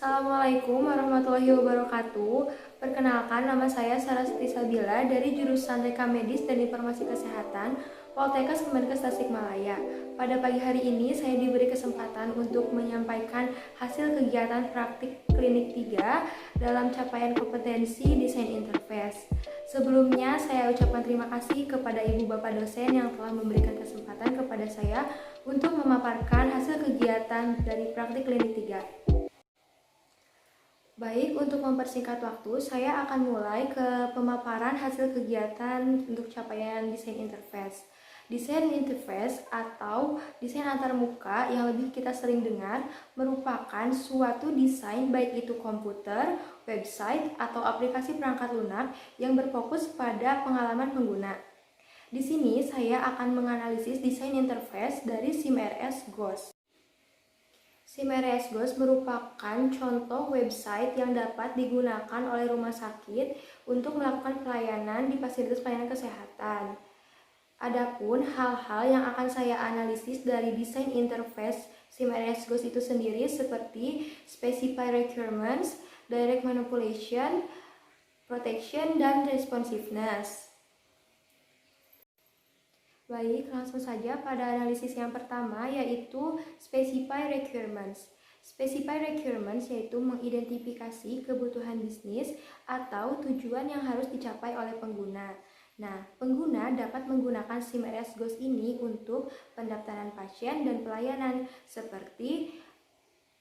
Assalamualaikum warahmatullahi wabarakatuh. Perkenalkan, nama saya Saraswati Sabila dari jurusan Rekam Medis dan Informasi Kesehatan Poltekkes Kemenkes Tasikmalaya. Pada pagi hari ini saya diberi kesempatan untuk menyampaikan hasil kegiatan praktik klinik 3 dalam capaian kompetensi desain interface. Sebelumnya saya ucapkan terima kasih kepada Ibu Bapak dosen yang telah memberikan kesempatan kepada saya untuk memaparkan hasil kegiatan dari praktik klinik 3. Baik, untuk mempersingkat waktu, saya akan mulai ke pemaparan hasil kegiatan untuk capaian desain interface. Desain interface atau desain antarmuka yang lebih kita sering dengar merupakan suatu desain baik itu komputer, website, atau aplikasi perangkat lunak yang berfokus pada pengalaman pengguna. Di sini saya akan menganalisis desain interface dari SIMRS GOS. SIMRS GOS merupakan contoh website yang dapat digunakan oleh rumah sakit untuk melakukan pelayanan di fasilitas pelayanan kesehatan. Adapun hal-hal yang akan saya analisis dari desain interface SIMRS GOS itu sendiri seperti specify requirements, direct manipulation, protection, dan responsiveness. Baik, langsung saja pada analisis yang pertama yaitu specify requirements. Specify requirements yaitu mengidentifikasi kebutuhan bisnis atau tujuan yang harus dicapai oleh pengguna. Nah, pengguna dapat menggunakan SIMRS GOS ini untuk pendaftaran pasien dan pelayanan seperti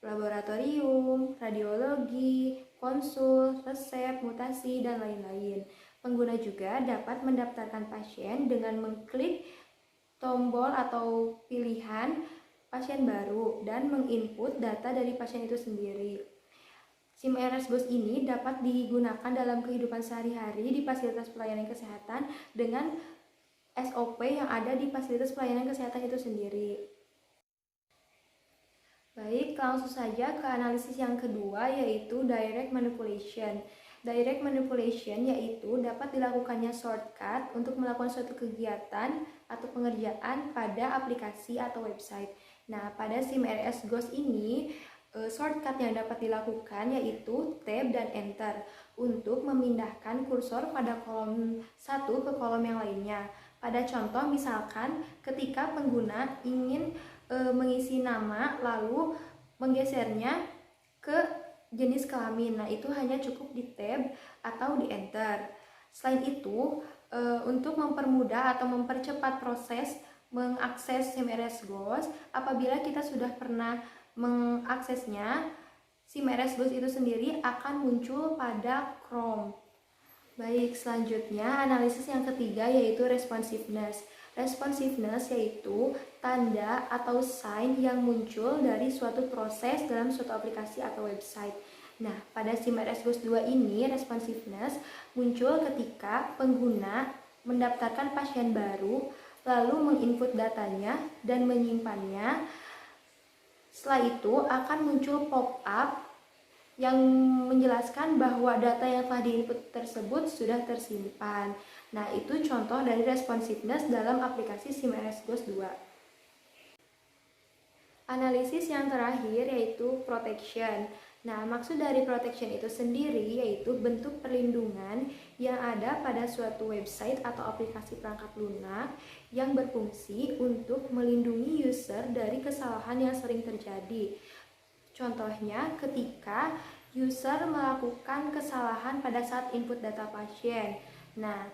laboratorium, radiologi, konsul, resep, mutasi, dan lain-lain. Pengguna juga dapat mendaftarkan pasien dengan mengklik tombol atau pilihan pasien baru dan menginput data dari pasien itu sendiri. SIMRS GOS ini dapat digunakan dalam kehidupan sehari-hari di fasilitas pelayanan kesehatan dengan SOP yang ada di fasilitas pelayanan kesehatan itu sendiri. Baik, langsung saja ke analisis yang kedua yaitu direct manipulation. Direct manipulation yaitu dapat dilakukannya shortcut untuk melakukan suatu kegiatan atau pengerjaan pada aplikasi atau website. Nah, pada SIMRS GOS ini shortcut yang dapat dilakukan yaitu tab dan enter untuk memindahkan kursor pada kolom satu ke kolom yang lainnya. Pada contoh misalkan ketika pengguna ingin mengisi nama lalu menggesernya ke jenis kelamin. Nah, itu hanya cukup di tab atau di enter. Selain itu, untuk mempermudah atau mempercepat proses mengakses SIMRS GOS, apabila kita sudah pernah mengaksesnya, SIMRS GOS itu sendiri akan muncul pada Chrome. Baik, selanjutnya analisis yang ketiga yaitu responsiveness. Responsiveness yaitu tanda atau sign yang muncul dari suatu proses dalam suatu aplikasi atau website. Nah, pada SIMRS GOS 2 ini responsiveness muncul ketika pengguna mendaftarkan pasien baru, lalu menginput datanya dan menyimpannya. Setelah itu akan muncul pop-up yang menjelaskan bahwa data yang telah diinput tersebut sudah tersimpan. Nah, itu contoh dari responsiveness dalam aplikasi SIMRS GOS 2. Analisis yang terakhir yaitu protection. Nah, maksud dari protection itu sendiri yaitu bentuk perlindungan yang ada pada suatu website atau aplikasi perangkat lunak yang berfungsi untuk melindungi user dari kesalahan yang sering terjadi. Contohnya ketika user melakukan kesalahan pada saat input data pasien. Nah,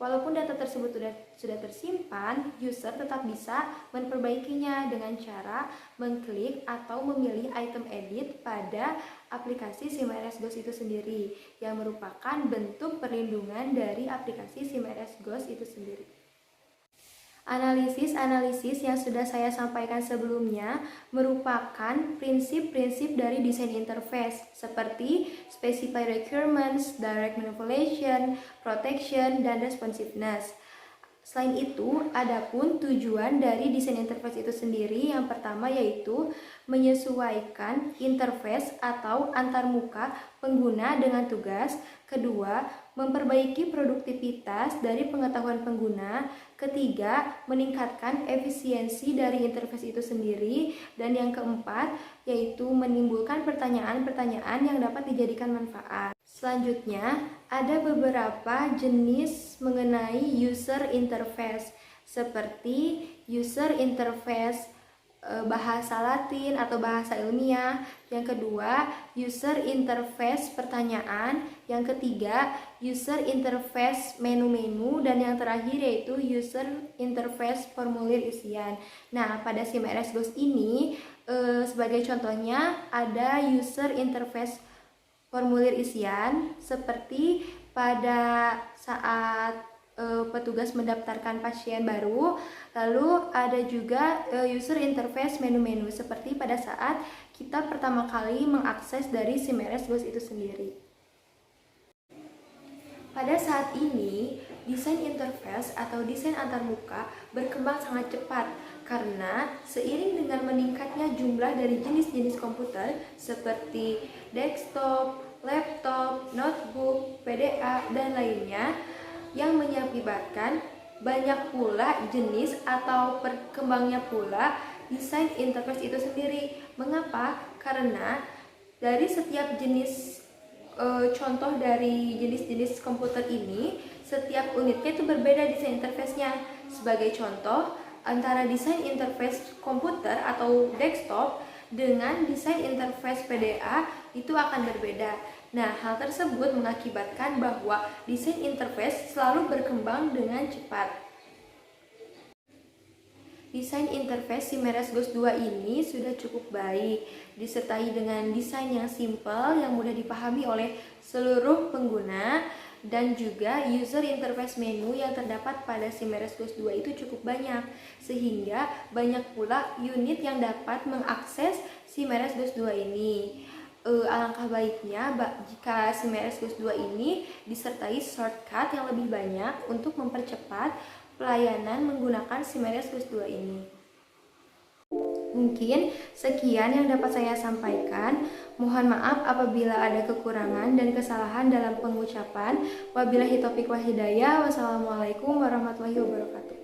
walaupun data tersebut sudah tersimpan, user tetap bisa memperbaikinya dengan cara mengklik atau memilih item edit pada aplikasi SIMRS GOS itu sendiri, yang merupakan bentuk perlindungan dari aplikasi SIMRS GOS itu sendiri. Analisis yang sudah saya sampaikan sebelumnya merupakan prinsip-prinsip dari desain interface seperti specify requirements, direct manipulation, protection, dan responsiveness. Selain itu, adapun tujuan dari desain interface itu sendiri yang pertama yaitu menyesuaikan interface atau antarmuka pengguna dengan tugas. Kedua, memperbaiki produktivitas dari pengetahuan pengguna. Ketiga, meningkatkan efisiensi dari interface itu sendiri. Dan yang keempat, yaitu menimbulkan pertanyaan-pertanyaan yang dapat dijadikan manfaat. Selanjutnya, ada beberapa jenis mengenai user interface, seperti user interface bahasa Latin atau bahasa ilmiah. Yang kedua, user interface pertanyaan. Yang ketiga, user interface menu-menu. Dan yang terakhir yaitu user interface formulir isian. Nah, pada SIMRS GOS ini sebagai contohnya ada user interface formulir isian, seperti pada saat petugas mendaftarkan pasien baru. Lalu ada juga user interface menu-menu, seperti pada saat kita pertama kali mengakses dari SIMRS GOS itu sendiri. Pada saat ini, desain interface atau desain antarmuka berkembang sangat cepat karena seiring dengan meningkatnya jumlah dari jenis-jenis komputer seperti desktop, laptop, notebook, PDA, dan lainnya, yang mengakibatkan banyak pula jenis atau berkembangnya pula desain interface itu sendiri. Mengapa? Karena dari setiap jenis contoh dari jenis-jenis komputer ini, setiap unitnya itu berbeda desain interface-nya. Sebagai contoh, antara desain interface komputer atau desktop dengan desain interface PDA itu akan berbeda. Nah, hal tersebut mengakibatkan bahwa desain interface selalu berkembang dengan cepat. Desain interface SIMRS GOS 2 ini sudah cukup baik, disertai dengan desain yang simpel yang mudah dipahami oleh seluruh pengguna, dan juga user interface menu yang terdapat pada SIMRS GOS 2 itu cukup banyak, sehingga banyak pula unit yang dapat mengakses SIMRS GOS 2 ini. Alangkah baiknya jika SIMRS GOS 2 ini disertai shortcut yang lebih banyak untuk mempercepat pelayanan menggunakan SIMRS GOS 2 ini. Mungkin sekian yang dapat saya sampaikan. Mohon maaf apabila ada kekurangan dan kesalahan dalam pengucapan. Wabillahi taufiq wal hidayah. Wassalamualaikum warahmatullahi wabarakatuh.